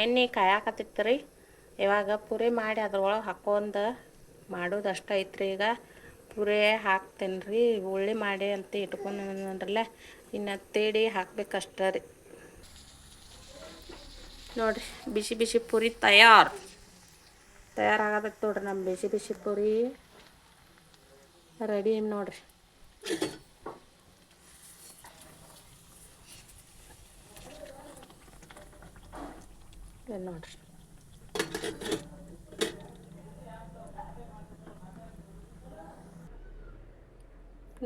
ಎಣ್ಣೆ ಕಾಯಾಕತ್ತಿತ್ತು ರೀ. ಇವಾಗ ಪುರಿ ಮಾಡಿ ಅದ್ರೊಳಗೆ ಹಾಕೊಂಡು ಮಾಡೋದು ಅಷ್ಟೇ ಐತ್ರಿ. ಈಗ ಪುರಿ ಹಾಕ್ತೇನೆ ರೀ. ಉಳ್ಳಿ ಮಾಡಿ ಅಂತ ಇಟ್ಕೊಂಡ್ರಲ್ಲ, ಇನ್ನು ತೇಡಿ ಹಾಕ್ಬೇಕಷ್ಟೇ ರೀ. ನೋಡಿರಿ, ಬಿಸಿ ಬಿಸಿ ಪುರಿ ತಯಾರಾಗತ್ತೆ ನೋಡ್ರಿ. ನಮ್ಮ ಬಿಸಿ ಬಿಸಿ ಪುರಿ ರೆಡಿ ನೋಡ್ರಿ. ನೋಡ್ರಿ,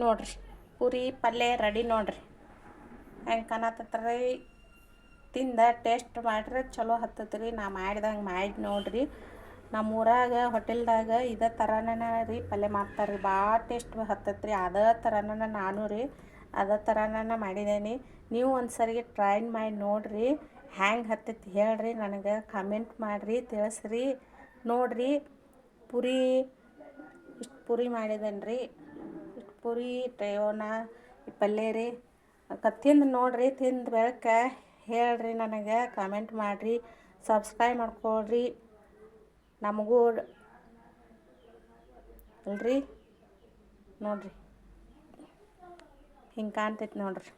ನೋಡ್ರಿ ಪುರಿ ಪಲ್ಯ ರೆಡಿ ನೋಡ್ರಿ. ಹೆಂಗೆ ಕಾಣತ್ತತ್ರಿ. ತಿಂದ ಟೇಸ್ಟ್ ಮಾಡಿರಿ, ಚಲೋ ಹತ್ತತ್ರಿ. ನಾ ಮಾಡ್ದಂಗೆ ಮಾಡಿ ನೋಡ್ರಿ. ನಮ್ಮ ಊರಾಗ ಹೋಟೆಲ್ದಾಗ ಇದೇ ಥರನೇ ರೀ ಪಲ್ಯ ಮಾಡ್ತಾರೆ ರೀ. ಭಾಳ ಟೇಸ್ಟ್ ಹತ್ತತ್ರಿ. ಅದೇ ಥರನೇ ನಾನು ರೀ ಅದೇ ಥರನೇ ಮಾಡಿದ್ದೇನೆ. ನೀವು ಒಂದು ಸರಿಗೆ ಟ್ರೈ ಮಾಡಿ ನೋಡಿರಿ. ಹ್ಯಾಂಗೆ ಹತ್ತೈತಿ ಹೇಳ್ರಿ, ನನಗೆ ಕಮೆಂಟ್ ಮಾಡಿರಿ, ತಿಳಿಸ್ರಿ. ನೋಡಿರಿ, ಪುರಿ ಇಷ್ಟು ಪುರಿ ಮಾಡಿದ್ದೇನೆ ರೀ. ಇಷ್ಟು ಪುರಿ ಟಯೋನ ಪಲ್ಯ ರೀ. ತಿಂದು ನೋಡಿರಿ. ತಿಂದು ಬೆಳಕ ಹೇಳ್ರಿ, ನನಗೆ ಕಮೆಂಟ್ ಮಾಡಿರಿ, ಸಬ್ಸ್ಕ್ರೈಬ್ ಮಾಡ್ಕೊಳ್ರಿ. ನಮಗೂ ಅಲ್ರಿ ನೋಡಿರಿ, ಹಿಂಗೆ ಕಾಣ್ತೈತಿ ನೋಡಿರಿ.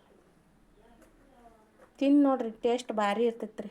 ತಿಂದು ನೋಡಿರಿ, ಟೇಸ್ಟ್ ಭಾರಿ ಇರ್ತೈತೆ ರೀ.